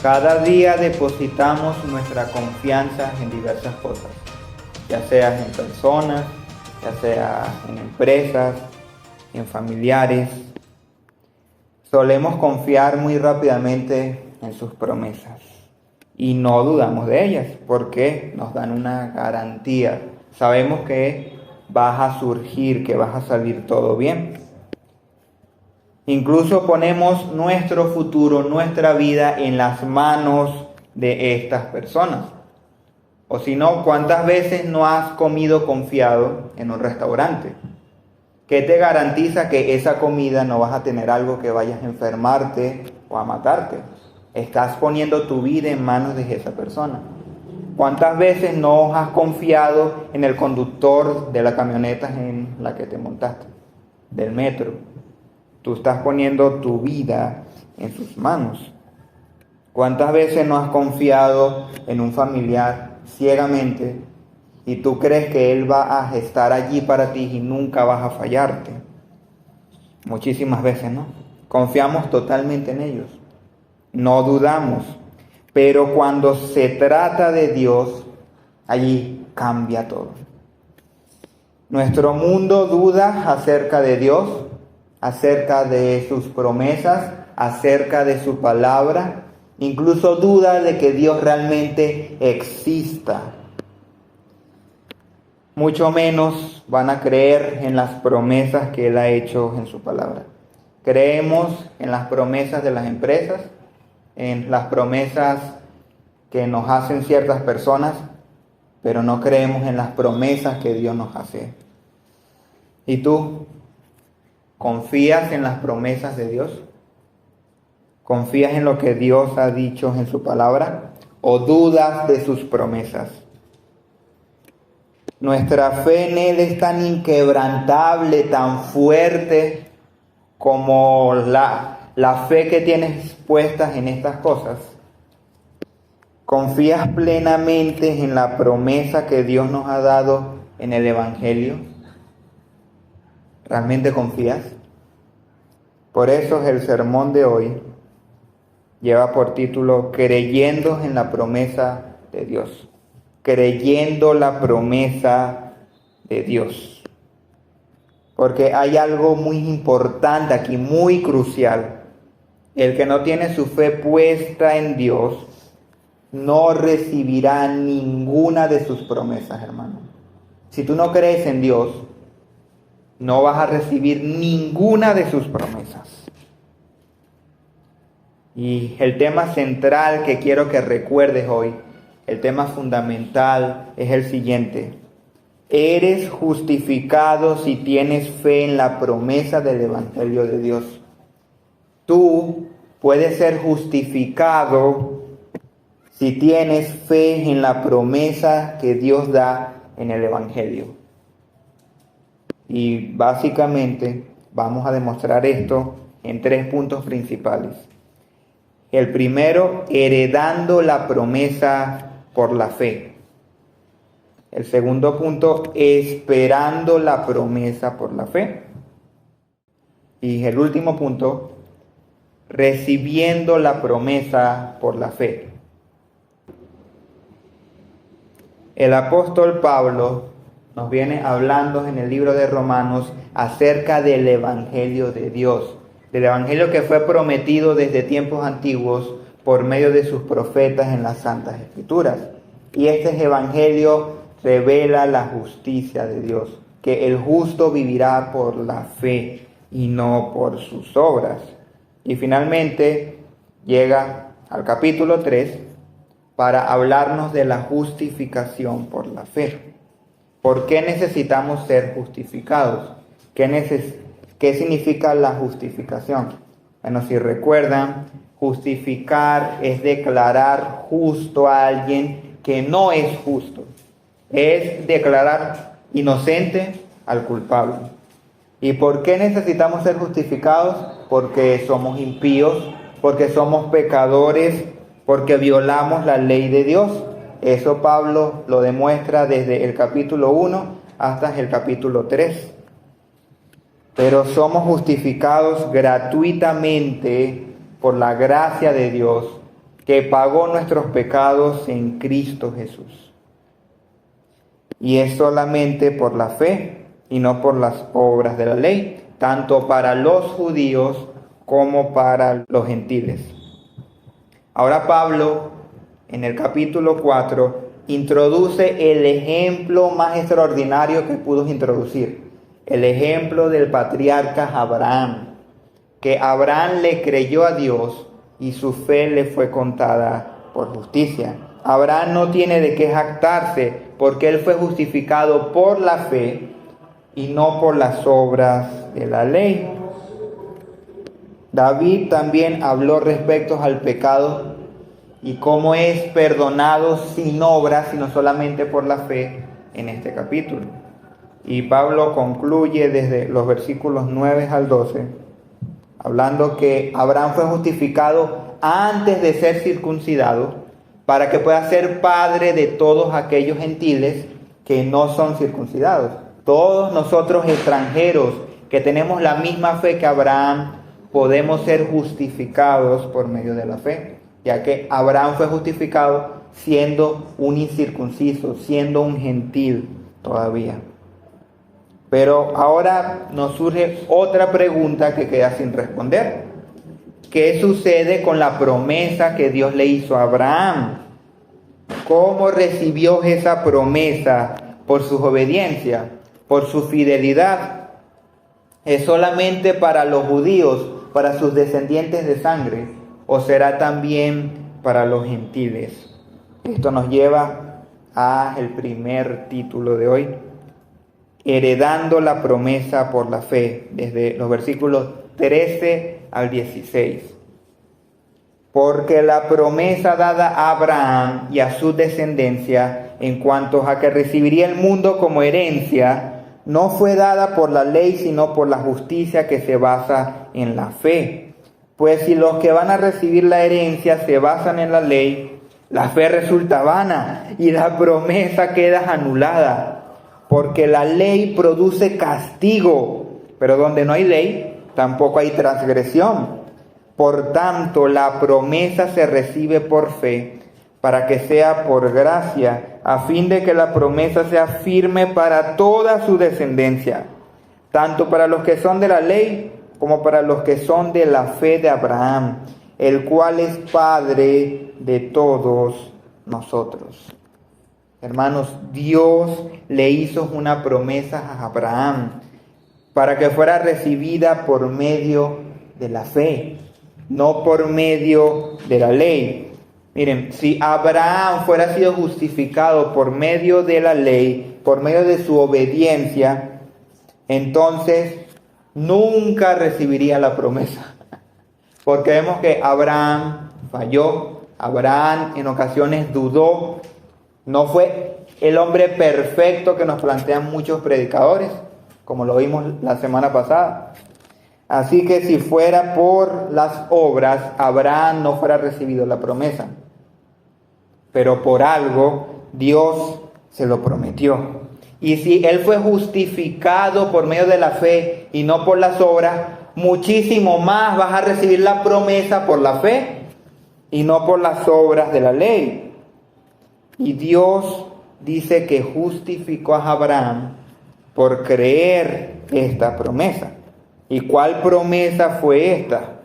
Cada día depositamos nuestra confianza en diversas cosas, ya sea en personas, ya sea en empresas, en familiares. Solemos confiar muy rápidamente en sus promesas y no dudamos de ellas porque nos dan una garantía. Sabemos que vas a surgir, que vas a salir todo bien. Incluso ponemos nuestro futuro, nuestra vida en las manos de estas personas. O si no, ¿cuántas veces no has comido confiado en un restaurante? ¿Qué te garantiza que esa comida no vas a tener algo que vayas a enfermarte o a matarte? Estás poniendo tu vida en manos de esa persona. ¿Cuántas veces no has confiado en el conductor de la camioneta en la que te montaste, del metro? Tú estás poniendo tu vida en sus manos. ¿Cuántas veces no has confiado en un familiar ciegamente y tú crees que él va a estar allí para ti y nunca vas a fallarte? Muchísimas veces, ¿no? Confiamos totalmente en ellos. No dudamos. Pero cuando se trata de Dios, allí cambia todo. Nuestro mundo duda acerca de Dios, acerca de sus promesas, acerca de su palabra, incluso duda de que Dios realmente exista. Mucho menos van a creer en las promesas que Él ha hecho en su palabra. Creemos en las promesas de las empresas, en las promesas que nos hacen ciertas personas, pero no creemos en las promesas que Dios nos hace. ¿Y tú? ¿Confías en las promesas de Dios? ¿Confías en lo que Dios ha dicho en su palabra? ¿O dudas de sus promesas? Nuestra fe en Él es tan inquebrantable, tan fuerte, como la fe que tienes puestas en estas cosas. ¿Confías plenamente en la promesa que Dios nos ha dado en el Evangelio? ¿Realmente confías? Por eso el sermón de hoy lleva por título Creyendo en la promesa de Dios. Creyendo la promesa de Dios. Porque hay algo muy importante aquí, muy crucial. El que no tiene su fe puesta en Dios no recibirá ninguna de sus promesas, hermano. Si tú no crees en Dios, no vas a recibir ninguna de sus promesas. Y el tema central que quiero que recuerdes hoy, el tema fundamental, es el siguiente. Eres justificado si tienes fe en la promesa del Evangelio de Dios. Tú puedes ser justificado si tienes fe en la promesa que Dios da en el Evangelio. Y básicamente vamos a demostrar esto en 3 puntos principales. El primero, heredando la promesa por la fe. El segundo punto, esperando la promesa por la fe. Y el último punto, recibiendo la promesa por la fe. El apóstol Pablo nos viene hablando en el libro de Romanos acerca del Evangelio de Dios, del Evangelio que fue prometido desde tiempos antiguos por medio de sus profetas en las Santas Escrituras. Y este Evangelio revela la justicia de Dios, que el justo vivirá por la fe y no por sus obras. Y finalmente llega al capítulo 3 para hablarnos de la justificación por la fe. ¿Por qué necesitamos ser justificados? ¿Qué significa la justificación? Bueno, si recuerdan, justificar es declarar justo a alguien que no es justo. Es declarar inocente al culpable. ¿Y por qué necesitamos ser justificados? Porque somos impíos, porque somos pecadores, porque violamos la ley de Dios. Eso Pablo lo demuestra desde el capítulo 1 hasta el capítulo 3. Pero somos justificados gratuitamente por la gracia de Dios que pagó nuestros pecados en Cristo Jesús. Y es solamente por la fe y no por las obras de la ley, tanto para los judíos como para los gentiles. Ahora Pablo, en el capítulo 4, introduce el ejemplo más extraordinario que pudo introducir, el ejemplo del patriarca Abraham, que Abraham le creyó a Dios y su fe le fue contada por justicia. Abraham no tiene de qué jactarse porque él fue justificado por la fe y no por las obras de la ley. David también habló respecto al pecado y cómo es perdonado sin obras, sino solamente por la fe en este capítulo. Y Pablo concluye desde los versículos 9 al 12, hablando que Abraham fue justificado antes de ser circuncidado, para que pueda ser padre de todos aquellos gentiles que no son circuncidados. Todos nosotros extranjeros que tenemos la misma fe que Abraham, podemos ser justificados por medio de la fe, ya que Abraham fue justificado siendo un incircunciso, siendo un gentil todavía. Pero ahora nos surge otra pregunta que queda sin responder. ¿Qué sucede con la promesa que Dios le hizo a Abraham? ¿Cómo recibió esa promesa? ¿Por su obediencia? ¿Por su fidelidad? ¿Es solamente para los judíos, para sus descendientes de sangre? ¿O será también para los gentiles? Esto nos lleva al primer título de hoy, heredando la promesa por la fe, desde los versículos 13 al 16. Porque la promesa dada a Abraham y a su descendencia en cuanto a que recibiría el mundo como herencia, no fue dada por la ley, sino por la justicia que se basa en la fe. Pues si los que van a recibir la herencia se basan en la ley, la fe resulta vana y la promesa queda anulada. Porque la ley produce castigo, pero donde no hay ley, tampoco hay transgresión. Por tanto, la promesa se recibe por fe, para que sea por gracia, a fin de que la promesa sea firme para toda su descendencia, tanto para los que son de la ley, como para los que son de la fe de Abraham, el cual es Padre de todos nosotros. Hermanos, Dios le hizo una promesa a Abraham para que fuera recibida por medio de la fe, no por medio de la ley. Miren, si Abraham fuera sido justificado por medio de la ley, por medio de su obediencia, entonces nunca recibiría la promesa. Porque vemos que Abraham falló, Abraham en ocasiones dudó. No fue el hombre perfecto que nos plantean muchos predicadores, como lo vimos la semana pasada. Así que si fuera por las obras, Abraham no fuera recibido la promesa. Pero por algo, Dios se lo prometió. Y si él fue justificado por medio de la fe y no por las obras, muchísimo más vas a recibir la promesa por la fe y no por las obras de la ley. Y Dios dice que justificó a Abraham por creer esta promesa. ¿Y cuál promesa fue esta?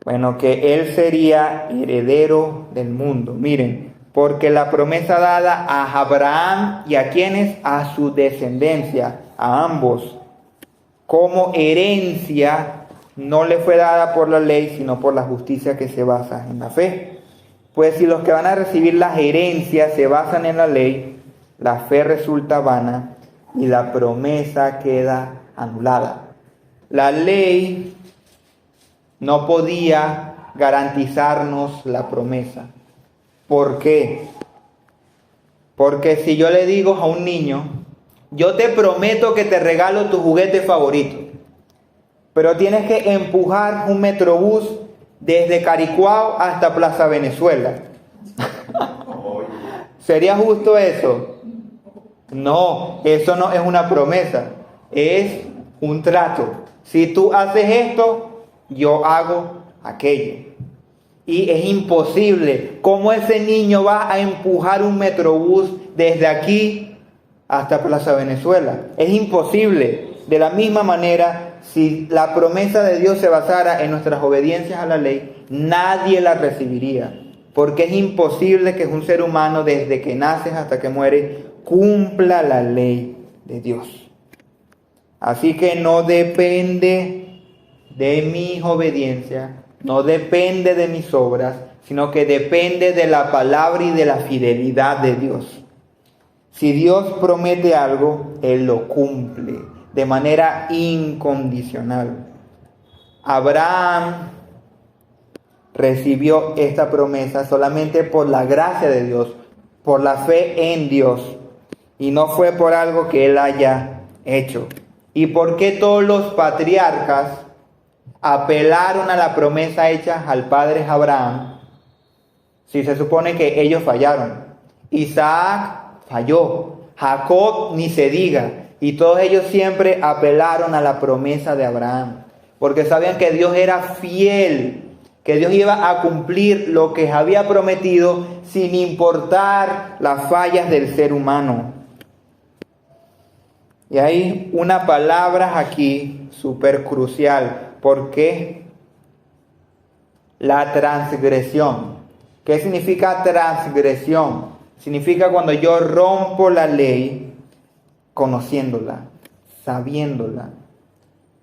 Bueno, que él sería heredero del mundo. Miren, porque la promesa dada a Abraham y a quienes, a su descendencia, a ambos, como herencia, no le fue dada por la ley, sino por la justicia que se basa en la fe. Pues si los que van a recibir las herencias se basan en la ley, la fe resulta vana y la promesa queda anulada. La ley no podía garantizarnos la promesa. ¿Por qué? Porque si yo le digo a un niño, yo te prometo que te regalo tu juguete favorito, pero tienes que empujar un metrobús desde Caricuao hasta Plaza Venezuela. ¿Sería justo eso? No, eso no es una promesa, es un trato. Si tú haces esto, yo hago aquello. Y es imposible. ¿Cómo ese niño va a empujar un metrobús desde aquí hasta Plaza Venezuela? Es imposible. De la misma manera, si la promesa de Dios se basara en nuestras obediencias a la ley, nadie la recibiría. Porque es imposible que un ser humano, desde que nace hasta que muere, cumpla la ley de Dios. Así que no depende de mi obediencia, no depende de mis obras, sino que depende de la palabra y de la fidelidad de Dios. Si Dios promete algo, Él lo cumple de manera incondicional. Abraham recibió esta promesa solamente por la gracia de Dios, por la fe en Dios, y no fue por algo que él haya hecho. ¿Y por qué todos los patriarcas apelaron a la promesa hecha al padre Abraham si se supone que ellos fallaron? Isaac falló, Jacob ni se diga, y todos ellos siempre apelaron a la promesa de Abraham, porque sabían que Dios era fiel, que Dios iba a cumplir lo que había prometido sin importar las fallas del ser humano. Y hay una palabra aquí súper crucial, porque la transgresión. ¿Qué significa transgresión? Significa cuando yo rompo la ley conociéndola, sabiéndola.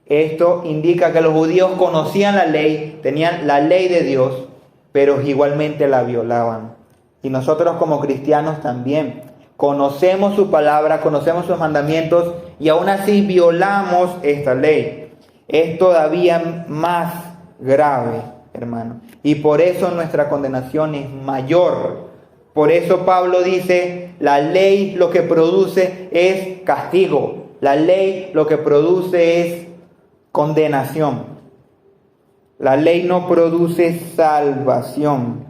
Esto indica que los judíos conocían la ley, tenían la ley de Dios, pero igualmente la violaban. Y nosotros como cristianos también conocemos su palabra, conocemos sus mandamientos y aún así violamos esta ley. Es todavía más grave, hermano. Y por eso nuestra condenación es mayor. Por eso Pablo dice, la ley lo que produce es castigo. La ley lo que produce es condenación. La ley no produce salvación.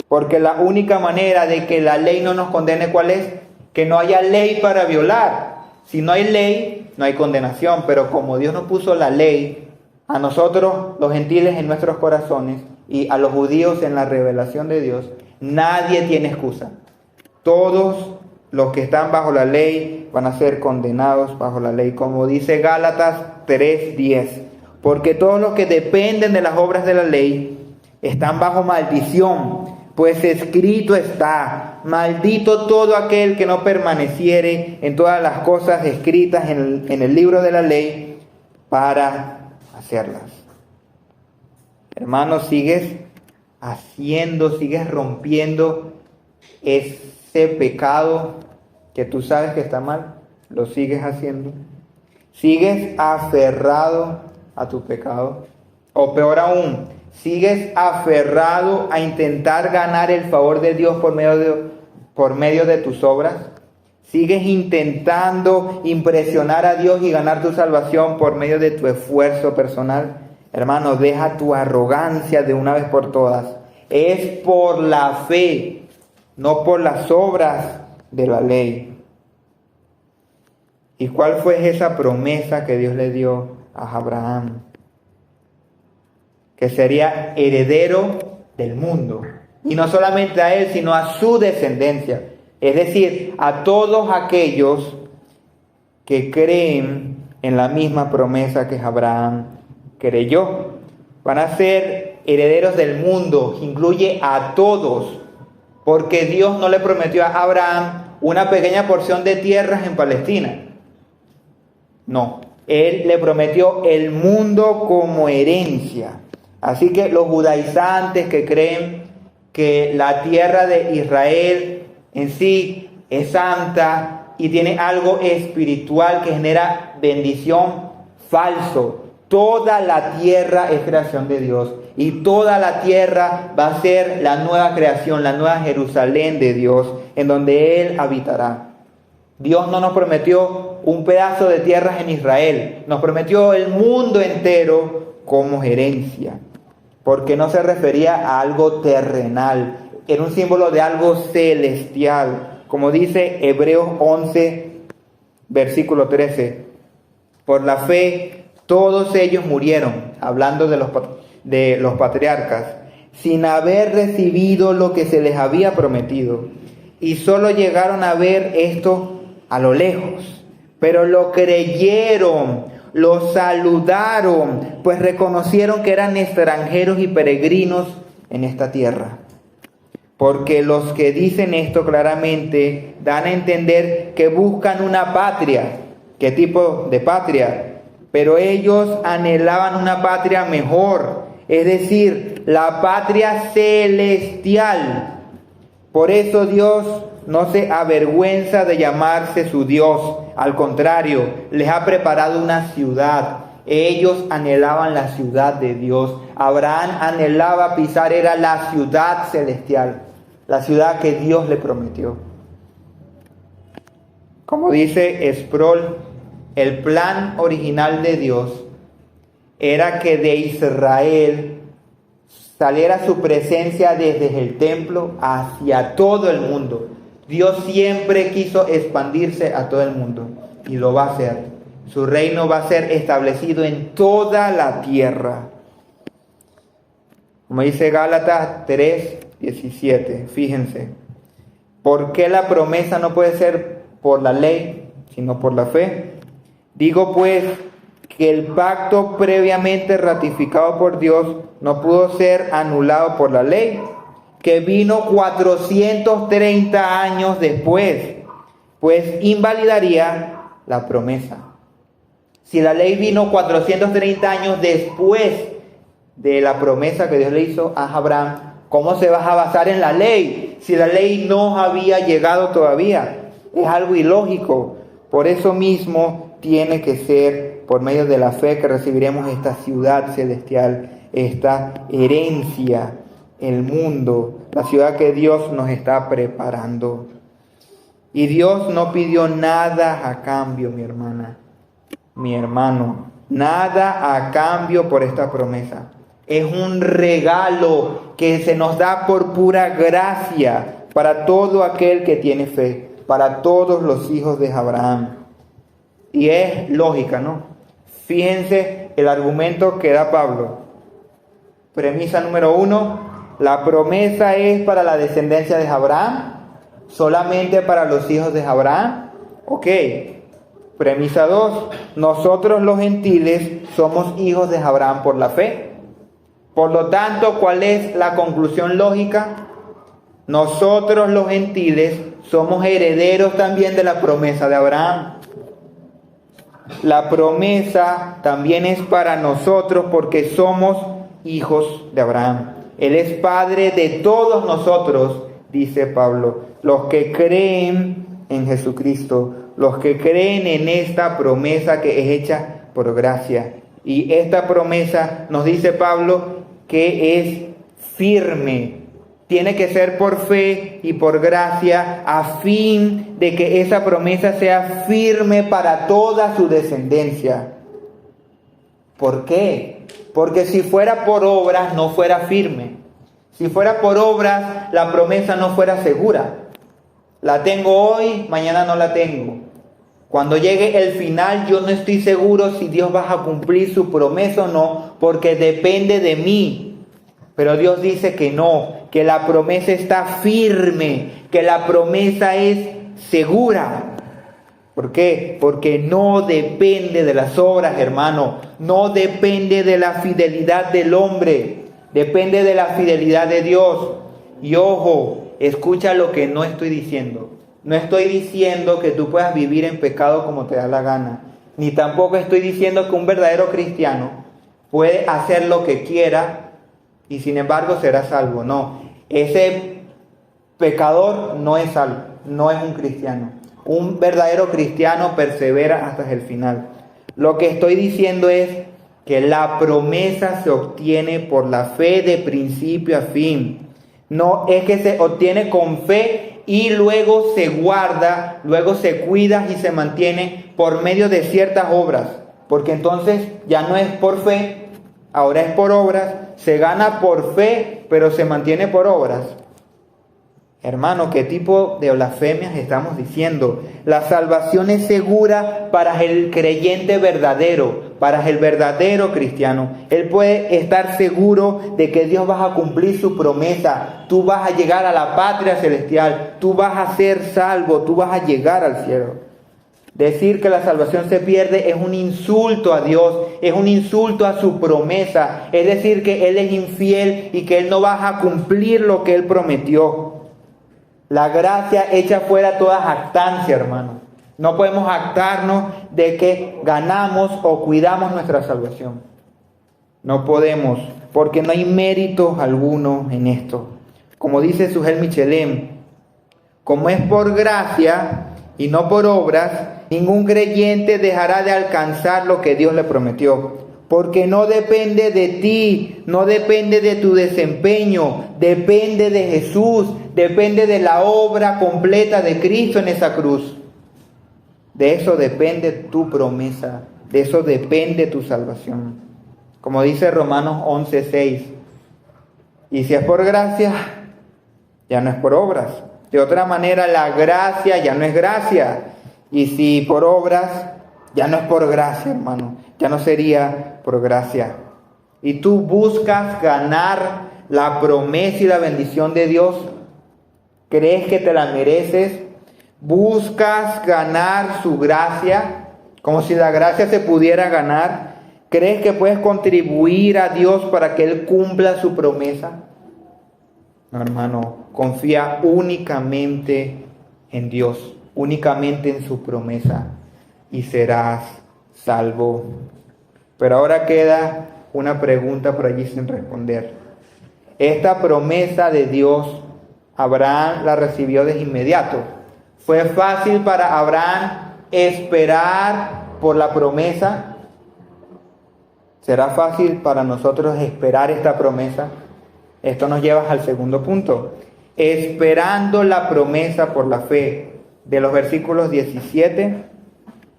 Porque la única manera de que la ley no nos condene, ¿cuál es? Que no haya ley para violar. Si no hay ley, no hay condenación. Pero como Dios nos puso la ley, a nosotros, los gentiles, en nuestros corazones, y a los judíos en la revelación de Dios, nadie tiene excusa. Todos los que están bajo la ley van a ser condenados bajo la ley, como dice Gálatas 3:10. Porque todos los que dependen de las obras de la ley están bajo maldición, pues escrito está, maldito todo aquel que no permaneciere en todas las cosas escritas en el libro de la ley para hacerlas. Hermano, sigues rompiendo ese pecado que tú sabes que está mal, lo sigues haciendo. Sigues aferrado a tu pecado, o peor aún, sigues aferrado a intentar ganar el favor de Dios por medio de tus obras. Sigues intentando impresionar a Dios y ganar tu salvación por medio de tu esfuerzo personal. Hermano, deja tu arrogancia de una vez por todas. Es por la fe, no por las obras de la ley. ¿Y cuál fue esa promesa que Dios le dio a Abraham? Que sería heredero del mundo. Y no solamente a él, sino a su descendencia. Es decir, a todos aquellos que creen en la misma promesa que Abraham creyó. Van a ser herederos del mundo, incluye a todos. Porque Dios no le prometió a Abraham una pequeña porción de tierras en Palestina. No, Él le prometió el mundo como herencia. Así que los judaizantes que creen que la tierra de Israel en sí es santa y tiene algo espiritual que genera bendición, falso. Toda la tierra es creación de Dios y toda la tierra va a ser la nueva creación, la nueva Jerusalén de Dios, en donde Él habitará. Dios no nos prometió un pedazo de tierras en Israel, nos prometió el mundo entero como herencia, porque no se refería a algo terrenal, era un símbolo de algo celestial, como dice Hebreos 11, versículo 13. Por la fe todos ellos murieron, hablando de los patriarcas, sin haber recibido lo que se les había prometido, y solo llegaron a ver esto a lo lejos. Pero lo creyeron, lo saludaron, pues reconocieron que eran extranjeros y peregrinos en esta tierra. Porque los que dicen esto claramente dan a entender que buscan una patria. ¿Qué tipo de patria? Pero ellos anhelaban una patria mejor, es decir, la patria celestial. Por eso Dios no se avergüenza de llamarse su Dios. Al contrario, les ha preparado una ciudad. Ellos anhelaban la ciudad de Dios. Abraham anhelaba pisar, era la ciudad celestial, la ciudad que Dios le prometió. Como dice Sproul, el plan original de Dios era que de Israel saliera su presencia desde el templo hacia todo el mundo. Dios siempre quiso expandirse a todo el mundo y lo va a hacer. Su reino va a ser establecido en toda la tierra. Como dice Gálatas 3:17, fíjense. ¿Por qué la promesa no puede ser por la ley, sino por la fe? Digo pues que el pacto previamente ratificado por Dios no pudo ser anulado por la ley, que vino 430 años después, pues invalidaría la promesa. Si la ley vino 430 años después de la promesa que Dios le hizo a Abraham, ¿cómo se va a basar en la ley si la ley no había llegado todavía? Es algo ilógico. Por eso mismo tiene que ser por medio de la fe que recibiremos esta ciudad celestial, esta herencia, el mundo, la ciudad que Dios nos está preparando. Y Dios no pidió nada a cambio, mi hermana, mi hermano, nada a cambio por esta promesa. Es un regalo que se nos da por pura gracia para todo aquel que tiene fe, para todos los hijos de Abraham. Y es lógica, ¿no? Fíjense el argumento que da Pablo. Premisa número 1, la promesa es para la descendencia de Abraham, solamente para los hijos de Abraham. Ok. Premisa 2, nosotros los gentiles somos hijos de Abraham por la fe. Por lo tanto, ¿cuál es la conclusión lógica? Nosotros los gentiles somos herederos también de la promesa de Abraham. La promesa también es para nosotros porque somos hijos de Abraham. Él es padre de todos nosotros, dice Pablo, los que creen en Jesucristo, los que creen en esta promesa que es hecha por gracia. Y esta promesa, nos dice Pablo, que es firme. Tiene que ser por fe y por gracia, a fin de que esa promesa sea firme para toda su descendencia. ¿Por qué? Porque si fuera por obras, no fuera firme. Si fuera por obras, la promesa no fuera segura. La tengo hoy, mañana no la tengo. Cuando llegue el final, yo no estoy seguro si Dios va a cumplir su promesa o no, porque depende de mí. Pero Dios dice que no, que la promesa está firme, que la promesa es segura. ¿Por qué? Porque no depende de las obras, hermano. No depende de la fidelidad del hombre. Depende de la fidelidad de Dios. Y ojo, escucha lo que no estoy diciendo. No estoy diciendo que tú puedas vivir en pecado como te da la gana. Ni tampoco estoy diciendo que un verdadero cristiano puede hacer lo que quiera y sin embargo será salvo. No, ese pecador no es salvo, no es un cristiano. Un verdadero cristiano persevera hasta el final. Lo que estoy diciendo es que la promesa se obtiene por la fe de principio a fin. No es que se obtiene con fe y luego se guarda, luego se cuida y se mantiene por medio de ciertas obras. Porque entonces ya no es por fe, ahora es por obras. Se gana por fe, pero se mantiene por obras. Hermano, ¿qué tipo de blasfemias estamos diciendo? La salvación es segura para el creyente verdadero, para el verdadero cristiano. Él puede estar seguro de que Dios va a cumplir su promesa. Tú vas a llegar a la patria celestial, tú vas a ser salvo, tú vas a llegar al cielo. Decir que la salvación se pierde es un insulto a Dios, es un insulto a su promesa. Es decir, que Él es infiel y que Él no va a cumplir lo que Él prometió. La gracia echa fuera toda jactancia, hermano. No podemos jactarnos de que ganamos o cuidamos nuestra salvación. No podemos, porque no hay mérito alguno en esto. Como dice Sujel Michelem, como es por gracia y no por obras, ningún creyente dejará de alcanzar lo que Dios le prometió. Porque no depende de ti, no depende de tu desempeño, depende de Jesús, depende de la obra completa de Cristo en esa cruz. De eso depende tu promesa, de eso depende tu salvación. Como dice Romanos 11:6, y si es por gracia, ya no es por obras. De otra manera, la gracia ya no es gracia. Y si por obras, ya no es por gracia, hermano. Ya no sería por gracia. Y tú buscas ganar la promesa y la bendición de Dios. ¿Crees que te la mereces? ¿Buscas ganar su gracia? Como si la gracia se pudiera ganar. ¿Crees que puedes contribuir a Dios para que Él cumpla su promesa? No, hermano, confía únicamente en Dios, únicamente en su promesa, y serás salvo. Pero ahora queda una pregunta por allí sin responder. Esta promesa de Dios, Abraham la recibió de inmediato. ¿Fue fácil para Abraham esperar por la promesa? ¿Será fácil para nosotros esperar esta promesa? Esto nos lleva al segundo punto. Esperando la promesa por la fe, de los versículos 17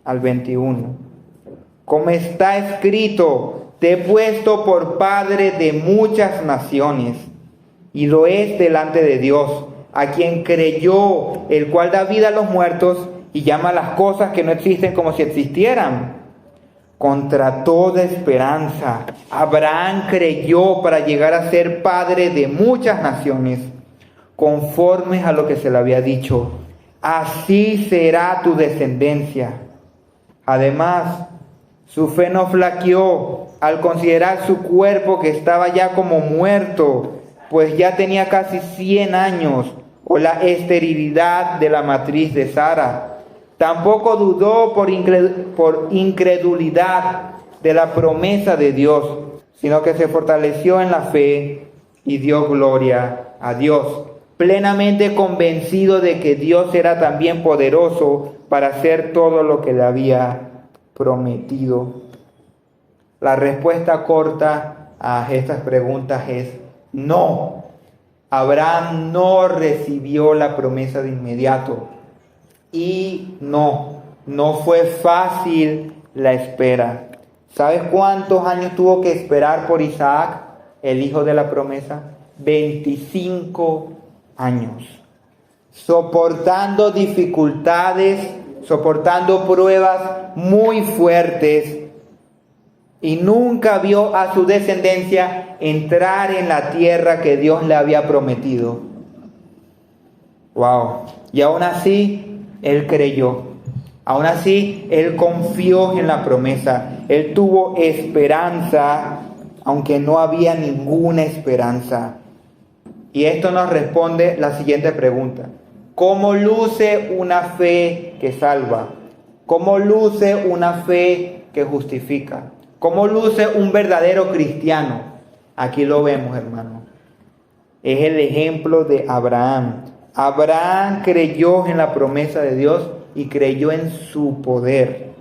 al 21. Como está escrito, te he puesto por padre de muchas naciones, y lo es delante de Dios, a quien creyó, el cual da vida a los muertos y llama las cosas que no existen como si existieran. Contra toda esperanza, Abraham creyó para llegar a ser padre de muchas naciones, conforme a lo que se le había dicho. Así será tu descendencia. Además, su fe no flaqueó al considerar su cuerpo, que estaba ya como muerto, pues ya tenía casi 100 años, o la esterilidad de la matriz de Sara. Tampoco dudó por incredulidad de la promesa de Dios, sino que se fortaleció en la fe y dio gloria a Dios, plenamente convencido de que Dios era también poderoso para hacer todo lo que le había prometido. La respuesta corta a estas preguntas es no. Abraham no recibió la promesa de inmediato. Y no fue fácil la espera. ¿Sabes cuántos años tuvo que esperar por Isaac, el hijo de la promesa? 25 años. Soportando dificultades, soportando pruebas muy fuertes. Y nunca vio a su descendencia entrar en la tierra que Dios le había prometido. Wow. Y aún así, él creyó. Aún así, él confió en la promesa. Él tuvo esperanza, aunque no había ninguna esperanza. Y esto nos responde la siguiente pregunta. ¿Cómo luce una fe que salva? ¿Cómo luce una fe que justifica? ¿Cómo luce un verdadero cristiano? Aquí lo vemos, hermano. Es el ejemplo de Abraham. Abraham creyó en la promesa de Dios y creyó en su poder.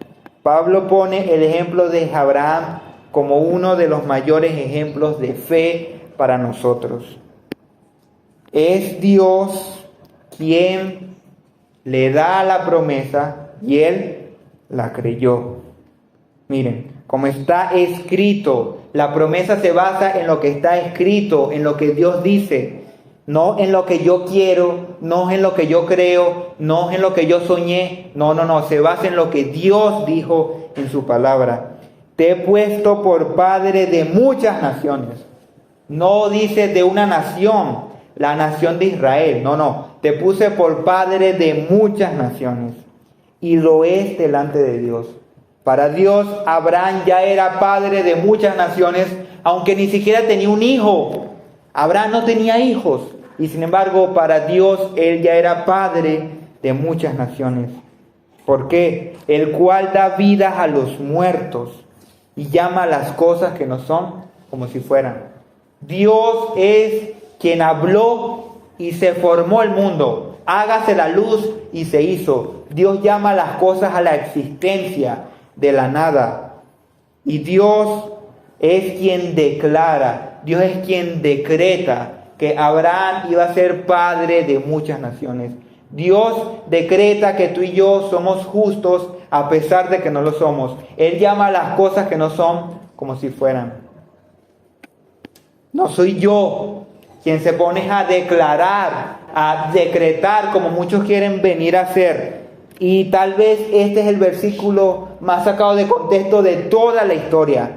Pablo pone el ejemplo de Abraham como uno de los mayores ejemplos de fe para nosotros. Es Dios quien le da la promesa y él la creyó. Miren, como está escrito, la promesa se basa en lo que está escrito, en lo que Dios dice. No en lo que yo quiero, no en lo que yo creo, no en lo que yo soñé. No, se basa en lo que Dios dijo en su palabra. te he puesto por padre de muchas naciones. No dice de una nación, la nación de Israel. No. Te puse por padre de muchas naciones. Y lo es delante de Dios. Para Dios, Abraham ya era padre de muchas naciones, aunque ni siquiera tenía un hijo. Abraham no tenía hijos. Y sin embargo, para Dios, él ya era padre de muchas naciones. ¿Por qué? El cual da vida a los muertos y llama a las cosas que no son como si fueran. Dios es quien habló y se formó el mundo. Hágase la luz y se hizo. Dios llama a las cosas a la existencia de la nada. Y Dios es quien declara, Dios es quien decreta que Abraham iba a ser padre de muchas naciones. Dios decreta que tú y yo somos justos a pesar de que no lo somos. Él llama a las cosas que no son como si fueran. No soy yo quien se pone a declarar, a decretar como muchos quieren venir a hacer. Y tal vez este es el versículo más sacado de contexto de toda la historia.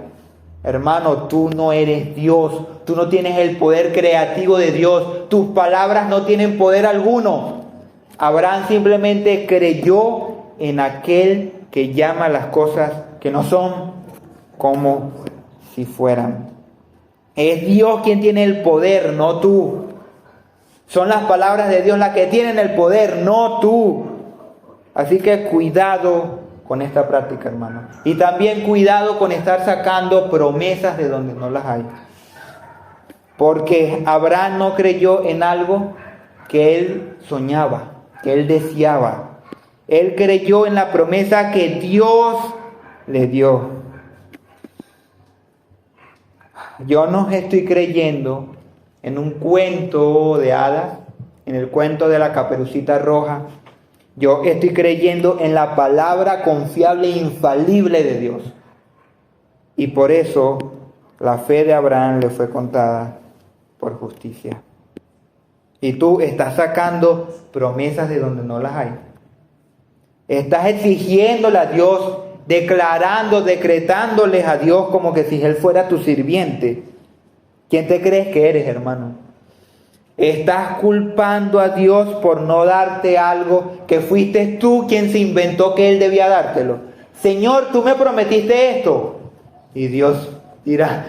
Hermano, tú no eres Dios, tú no tienes el poder creativo de Dios, tus palabras no tienen poder alguno. Abraham simplemente creyó en aquel que llama las cosas que no son como si fueran. Es Dios quien tiene el poder, no tú. Son las palabras de Dios las que tienen el poder, no tú. Así que cuidado con esta práctica, hermano. Y también cuidado con estar sacando promesas de donde no las hay. Porque Abraham no creyó en algo que él soñaba, que él deseaba. Él creyó en la promesa que Dios le dio. Yo no estoy creyendo en un cuento de hadas, en el cuento de la Caperucita Roja. Yo estoy creyendo en la palabra confiable e infalible de Dios. Y por eso la fe de Abraham le fue contada por justicia. Y tú estás sacando promesas de donde no las hay. Estás exigiéndole a Dios, declarando, decretándoles a Dios como que si Él fuera tu sirviente. ¿Quién te crees que eres, hermano? Estás culpando a Dios por no darte algo que fuiste tú quien se inventó que Él debía dártelo. Señor, tú me prometiste esto. Y Dios dirá,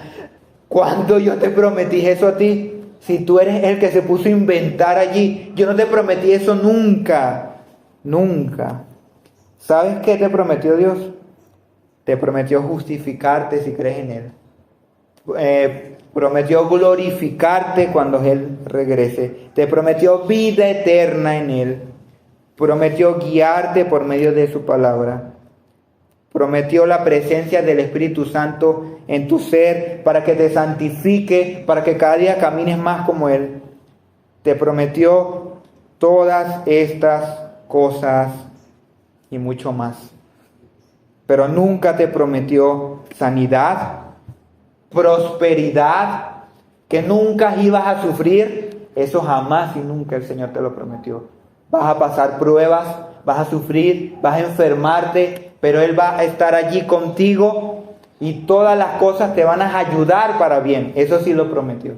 ¿cuándo yo te prometí eso a ti? Si tú eres el que se puso a inventar allí, yo no te prometí eso nunca, nunca. ¿Sabes qué te prometió Dios? Te prometió justificarte si crees en Él. Prometió glorificarte cuando Él regrese. Te prometió vida eterna en Él. Prometió guiarte por medio de su palabra. Prometió la presencia del Espíritu Santo en tu ser para que te santifique, para que cada día camines más como Él. Te prometió todas estas cosas y mucho más. Pero nunca te prometió sanidad, prosperidad, que nunca ibas a sufrir. Eso jamás y nunca el Señor te lo prometió. Vas a pasar pruebas, vas a sufrir, vas a enfermarte, pero Él va a estar allí contigo y todas las cosas te van a ayudar para bien. Eso sí lo prometió.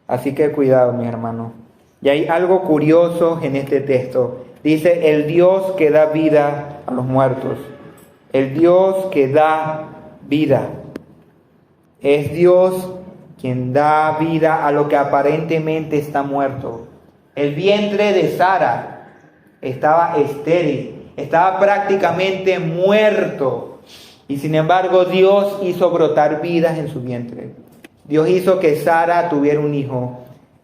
Así que cuidado, mis hermanos. Y hay algo curioso en este texto. Dice, el Dios que da vida a los muertos. El Dios que da vida. Es Dios quien da vida a lo que aparentemente está muerto. El vientre de Sara estaba estéril, estaba prácticamente muerto. Y sin embargo Dios hizo brotar vidas en su vientre. Dios hizo que Sara tuviera un hijo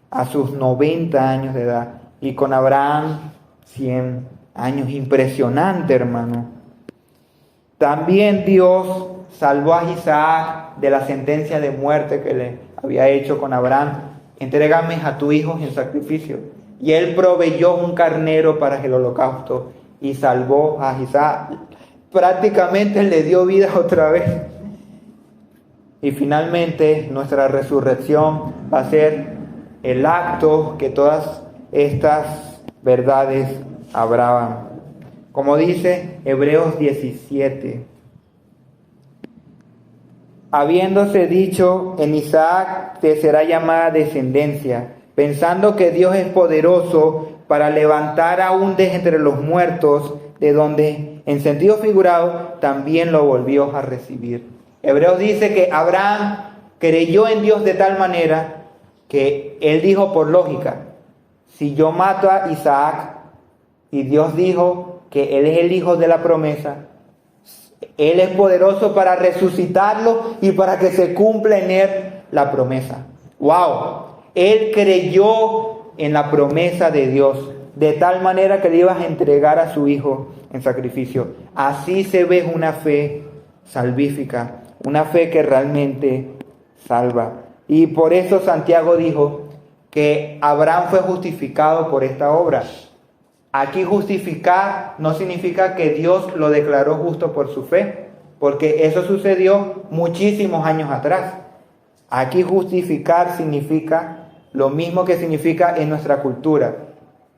a sus 90 años de edad. Y con Abraham 100 años. Impresionante, hermano. También Dios salvó a Isaac de la sentencia de muerte que le había hecho con Abraham. Entrégame a tu hijo en sacrificio. Y Él proveyó un carnero para el holocausto y salvó a Isaac. Prácticamente le dio vida otra vez. Y finalmente nuestra resurrección va a ser el acto que todas estas verdades abraban. Como dice Hebreos 17, habiéndose dicho, en Isaac te será llamada descendencia, pensando que Dios es poderoso para levantar aún de entre los muertos, de donde, en sentido figurado, también lo volvió a recibir. Hebreos dice que Abraham creyó en Dios de tal manera que él dijo por lógica, si yo mato a Isaac y Dios dijo que él es el hijo de la promesa, él es poderoso para resucitarlo y para que se cumpla en él la promesa. ¡Wow! Él creyó en la promesa de Dios, de tal manera que le ibas a entregar a su hijo en sacrificio. Así se ve una fe salvífica, una fe que realmente salva. Y por eso Santiago dijo que Abraham fue justificado por esta obra. Aquí justificar no significa que Dios lo declaró justo por su fe, porque eso sucedió muchísimos años atrás. Aquí justificar significa lo mismo que significa en nuestra cultura,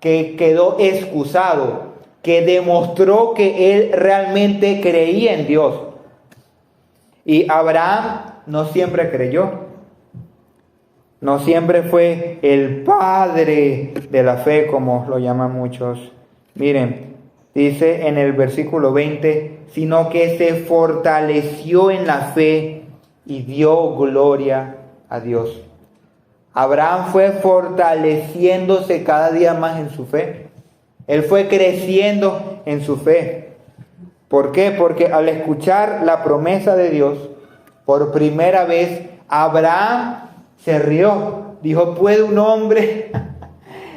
que quedó excusado, que demostró que él realmente creía en Dios. Y Abraham no siempre creyó. No siempre fue el padre de la fe, como lo llaman muchos. Miren, dice en el versículo 20, sino que se fortaleció en la fe y dio gloria a Dios. Abraham fue fortaleciéndose cada día más en su fe. Él fue creciendo en su fe. ¿Por qué? Porque al escuchar la promesa de Dios, por primera vez, Abraham se rió. Dijo, ¿puede un hombre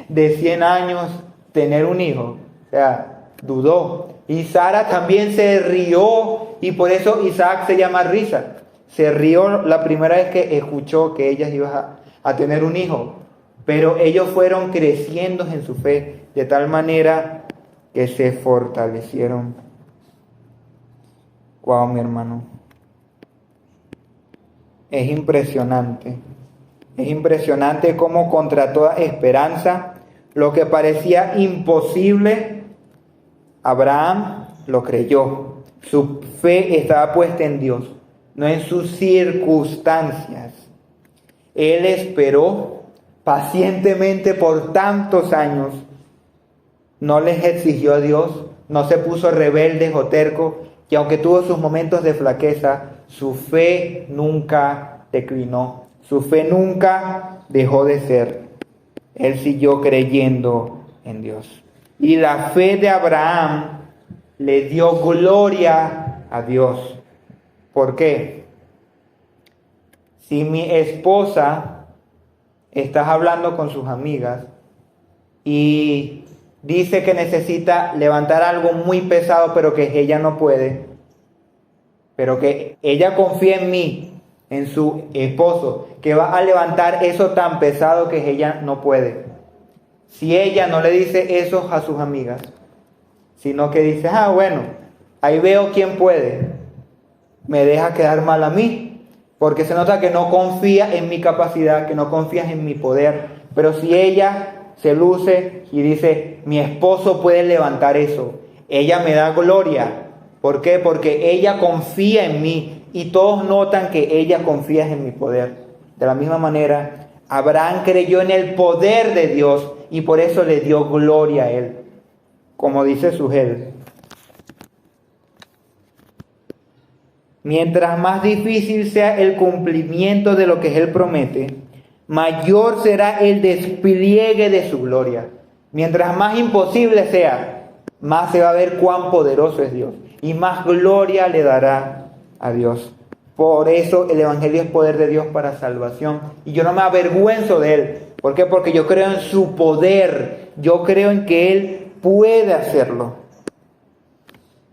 de 100 años tener un hijo? O sea, dudó. Y Sara también se rió y por eso Isaac se llama risa. Se rió la primera vez que escuchó que ellas iban a tener un hijo. Pero ellos fueron creciendo en su fe de tal manera que se fortalecieron. Wow, mi hermano. Es impresionante. Es impresionante cómo contra toda esperanza, lo que parecía imposible, Abraham lo creyó. Su fe estaba puesta en Dios, no en sus circunstancias. Él esperó pacientemente por tantos años. No les exigió a Dios, no se puso rebelde o terco, y aunque tuvo sus momentos de flaqueza, su fe nunca declinó. Su fe nunca dejó de ser. Él siguió creyendo en Dios. Y la fe de Abraham le dio gloria a Dios. ¿Por qué? Si mi esposa está hablando con sus amigas y dice que necesita levantar algo muy pesado, pero que ella no puede, pero que ella confía en mí, en su esposo, que va a levantar eso tan pesado que ella no puede. Si ella no le dice eso a sus amigas, sino que dice, bueno, ahí veo quién puede, me deja quedar mal a mí, porque se nota que no confía en mi capacidad, que no confía en mi poder. Pero si ella se luce y dice, mi esposo puede levantar eso, ella me da gloria. ¿Por qué? Porque ella confía en mí. Y todos notan que ella confía en mi poder. De la misma manera, Abraham creyó en el poder de Dios y por eso le dio gloria a él. Como dice Sugel, mientras más difícil sea el cumplimiento de lo que él promete, mayor será el despliegue de su gloria. Mientras más imposible sea, más se va a ver cuán poderoso es Dios y más gloria le dará a Dios. Por eso el Evangelio es poder de Dios para salvación. Y yo no me avergüenzo de él. ¿Por qué? Porque yo creo en su poder. Yo creo en que él puede hacerlo.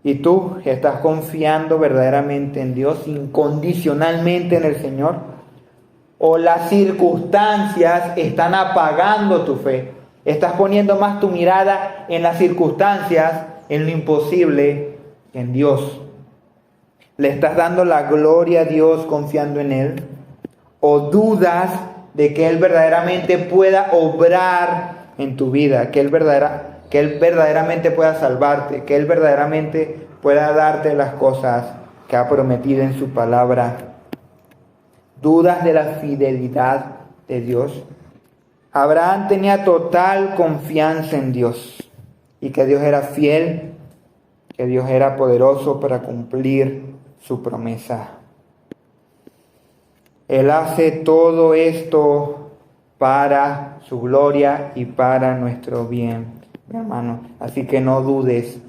¿Y tú estás confiando verdaderamente en Dios, incondicionalmente en el Señor? ¿O las circunstancias están apagando tu fe? ¿Estás poniendo más tu mirada en las circunstancias, en lo imposible, en Dios? ¿Le estás dando la gloria a Dios confiando en Él? ¿O dudas de que Él verdaderamente pueda obrar en tu vida? Que Él verdaderamente pueda salvarte, que Él verdaderamente pueda darte las cosas que ha prometido en su palabra. ¿Dudas de la fidelidad de Dios? Abraham tenía total confianza en Dios y que Dios era fiel, que Dios era poderoso para cumplir su promesa. Él hace todo esto para su gloria y para nuestro bien, mi hermano. Así que no dudes.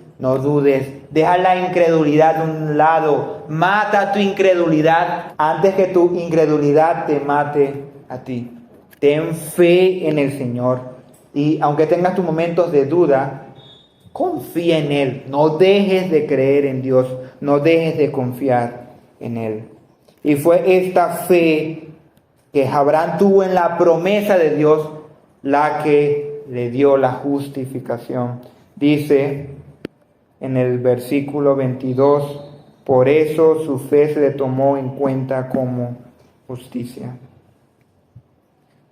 Deja la incredulidad de un lado. Mata tu incredulidad antes que tu incredulidad te mate a ti. Ten fe en el Señor. Y aunque tengas tus momentos de duda, confía en Él. No dejes de creer en Dios. No dejes de confiar en Él. Y fue esta fe que Abraham tuvo en la promesa de Dios la que le dio la justificación. Dice en el versículo 22, por eso su fe se le tomó en cuenta como justicia.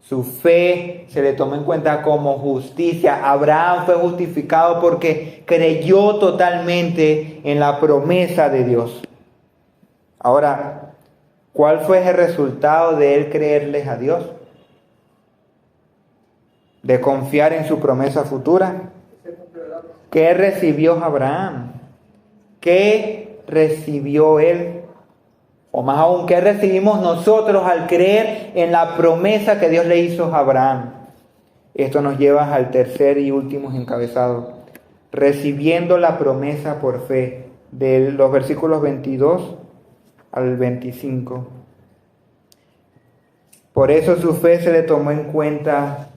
Su fe se le tomó en cuenta como justicia. Abraham fue justificado porque creyó totalmente en la promesa de Dios. Ahora, ¿cuál fue el resultado de él creerles a Dios? De confiar en su promesa futura. ¿Qué recibió Abraham? ¿Qué recibió él? O más aún, ¿qué recibimos nosotros al creer en la promesa que Dios le hizo a Abraham? Esto nos lleva al tercer y último encabezado. Recibiendo la promesa por fe, de los versículos 22 al 25. Por eso su fe se le tomó en cuenta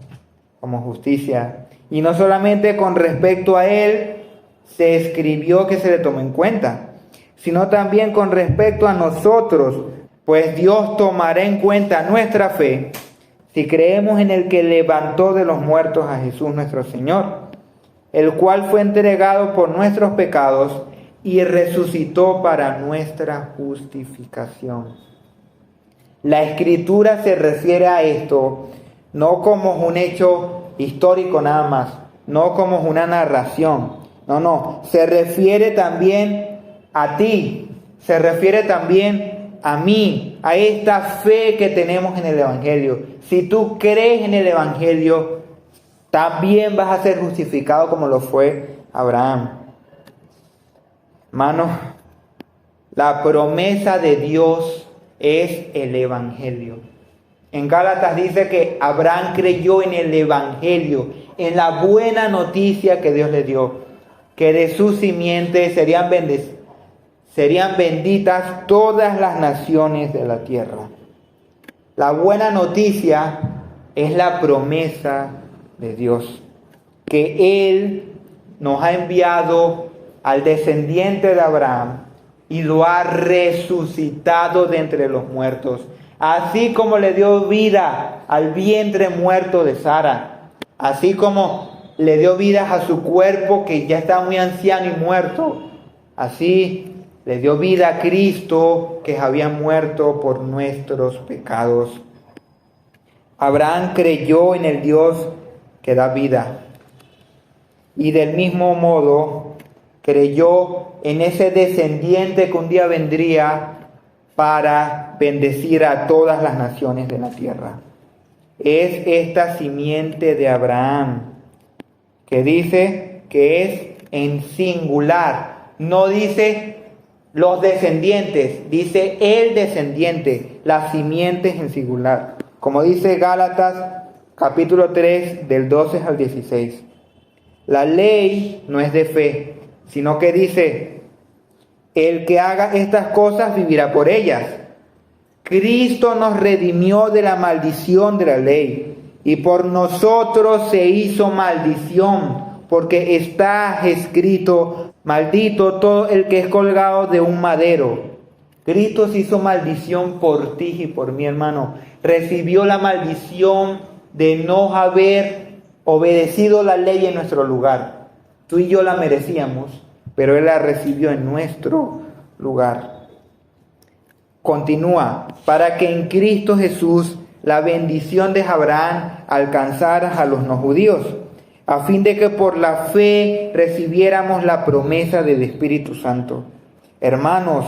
como justicia. Y no solamente con respecto a él se escribió que se le tomó en cuenta, sino también con respecto a nosotros, pues Dios tomará en cuenta nuestra fe si creemos en el que levantó de los muertos a Jesús nuestro Señor, el cual fue entregado por nuestros pecados y resucitó para nuestra justificación. La Escritura se refiere a esto no como un hecho histórico nada más, no como una narración, no, se refiere también a ti, se refiere también a mí, a esta fe que tenemos en el Evangelio. Si tú crees en el Evangelio, también vas a ser justificado como lo fue Abraham. Hermanos, la promesa de Dios es el Evangelio. En Gálatas dice que Abraham creyó en el Evangelio, en la buena noticia que Dios le dio, que de su simiente serían benditas todas las naciones de la tierra. La buena noticia es la promesa de Dios, que Él nos ha enviado al descendiente de Abraham y lo ha resucitado de entre los muertos. Así como le dio vida al vientre muerto de Sara, así como le dio vida a su cuerpo que ya está muy anciano y muerto, así le dio vida a Cristo que había muerto por nuestros pecados. Abraham creyó en el Dios que da vida y del mismo modo creyó en ese descendiente que un día vendría para bendecir a todas las naciones de la tierra. Es esta simiente de Abraham que dice que es en singular, no dice los descendientes, dice el descendiente, las simientes en singular, como dice Gálatas capítulo 3 del 12 al 16. La ley no es de fe, sino que dice: el que haga estas cosas vivirá por ellas. Cristo nos redimió de la maldición de la ley y por nosotros se hizo maldición, porque está escrito: maldito todo el que es colgado de un madero. Cristo se hizo maldición por ti y por mi hermano. Recibió la maldición de no haber obedecido la ley en nuestro lugar. Tú y yo la merecíamos, pero Él la recibió en nuestro lugar. Continúa: para que en Cristo Jesús la bendición de Abraham alcanzara a los no judíos, a fin de que por la fe recibiéramos la promesa del Espíritu Santo. Hermanos,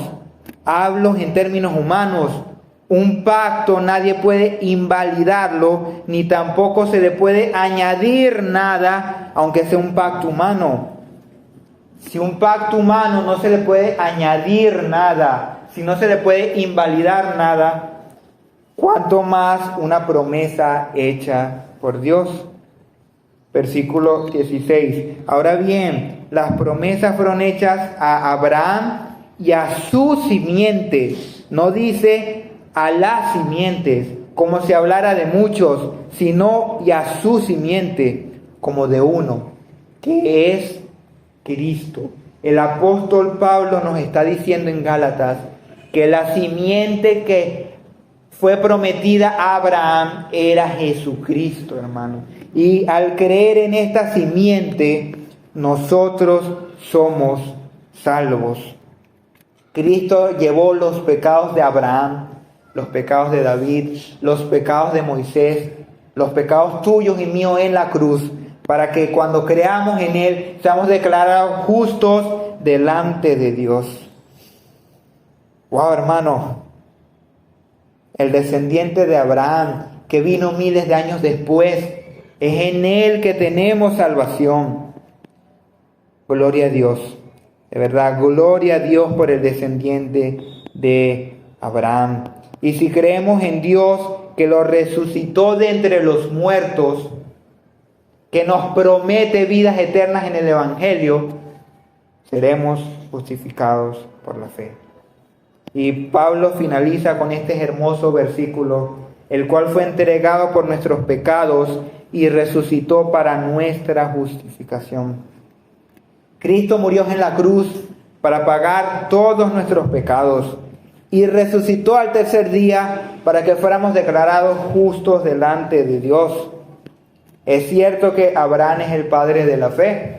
hablo en términos humanos, Un pacto nadie puede invalidarlo, ni tampoco se le puede añadir nada, aunque sea un pacto humano. Si un pacto humano no se le puede añadir nada, si no se le puede invalidar nada, ¿cuánto más una promesa hecha por Dios? Versículo 16. Ahora bien, las promesas fueron hechas a Abraham y a su simiente. No dice a las simientes, como si hablara de muchos, sino y a su simiente, como de uno, que es Cristo. El apóstol Pablo nos está diciendo en Gálatas que la simiente que fue prometida a Abraham era Jesucristo, hermano. Y al creer en esta simiente, nosotros somos salvos. Cristo llevó los pecados de Abraham, los pecados de David, los pecados de Moisés, los pecados tuyos y míos en la cruz, para que cuando creamos en Él seamos declarados justos delante de Dios. Wow, hermano, el descendiente de Abraham, que vino miles de años después, es en Él que tenemos salvación. Gloria a Dios, de verdad, gloria a Dios por el descendiente de Abraham. Y si creemos en Dios, que lo resucitó de entre los muertos, que nos promete vidas eternas en el Evangelio, seremos justificados por la fe. Y Pablo finaliza con este hermoso versículo, el cual fue entregado por nuestros pecados y resucitó para nuestra justificación. Cristo murió en la cruz para pagar todos nuestros pecados y resucitó al tercer día para que fuéramos declarados justos delante de Dios. Es cierto que Abraham es el padre de la fe,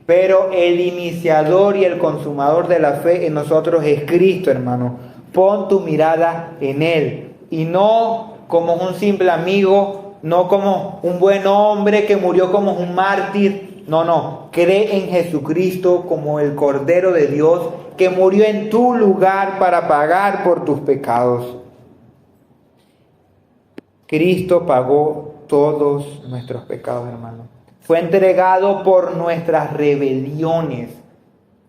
pero el iniciador y el consumador de la fe en nosotros es Cristo, hermano. Pon tu mirada en Él y no como un simple amigo, no como un buen hombre que murió como un mártir. No, cree en Jesucristo como el Cordero de Dios que murió en tu lugar para pagar por tus pecados. Cristo pagó todos nuestros pecados, hermano. Fue entregado por nuestras rebeliones.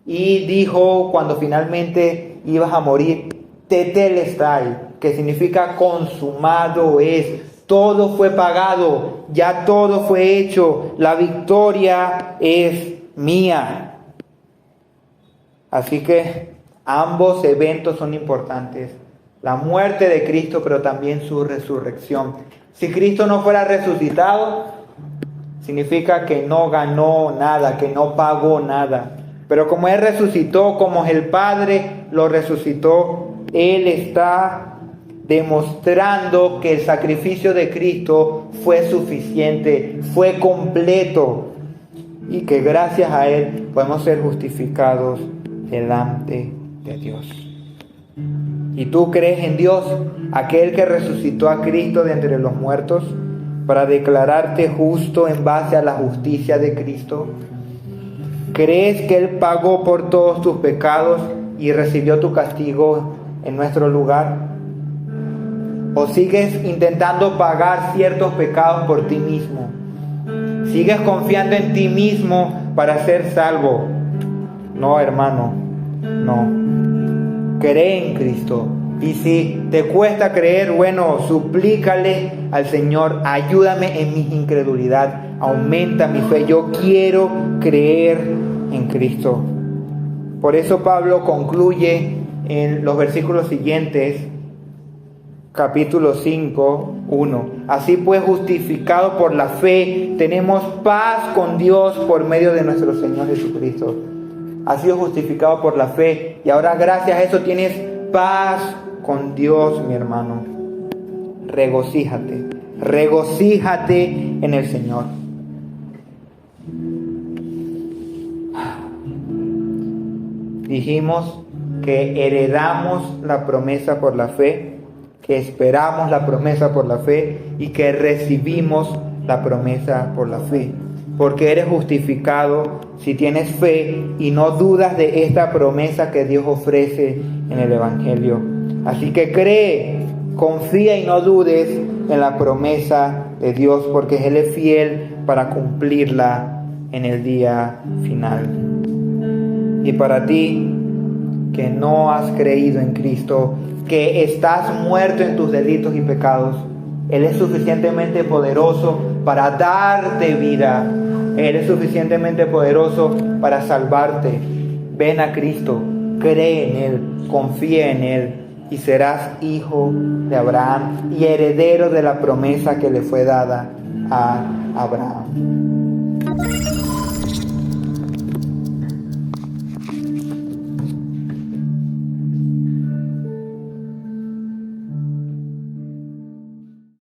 Y dijo cuando finalmente ibas a morir, tetelestai, que significa consumado es. Todo fue pagado, ya todo fue hecho. La victoria es mía. Así que ambos eventos son importantes. La muerte de Cristo, pero también su resurrección. Si Cristo no fuera resucitado, significa que no ganó nada, que no pagó nada. Pero como Él resucitó, como el Padre lo resucitó, Él está demostrando que el sacrificio de Cristo fue suficiente, fue completo, y que gracias a Él podemos ser justificados delante de Dios. ¿Y tú crees en Dios, aquel que resucitó a Cristo de entre los muertos, para declararte justo en base a la justicia de Cristo? ¿Crees que Él pagó por todos tus pecados y recibió tu castigo en nuestro lugar? ¿O sigues intentando pagar ciertos pecados por ti mismo? ¿Sigues confiando en ti mismo para ser salvo? No, hermano, no. Cree en Cristo. Y si te cuesta creer, bueno, suplícale al Señor, ayúdame en mi incredulidad, aumenta mi fe, yo quiero creer en Cristo. Por eso Pablo concluye en los versículos siguientes, capítulo 5, 1. Así pues, justificado por la fe, tenemos paz con Dios por medio de nuestro Señor Jesucristo. Has sido justificado por la fe y ahora gracias a eso tienes paz con Dios, mi hermano. Regocíjate en el Señor. Dijimos que heredamos la promesa por la fe, que esperamos la promesa por la fe y que recibimos la promesa por la fe. Porque eres justificado si tienes fe y no dudas de esta promesa que Dios ofrece en el Evangelio. Así que cree Confía y no dudes en la promesa de Dios, porque Él es fiel para cumplirla en el día final. Y para ti, que no has creído en Cristo, que estás muerto en tus delitos y pecados, Él es suficientemente poderoso para darte vida. Él es suficientemente poderoso para salvarte. Ven a Cristo, cree en Él, confía en Él, y serás hijo de Abraham y heredero de la promesa que le fue dada a Abraham.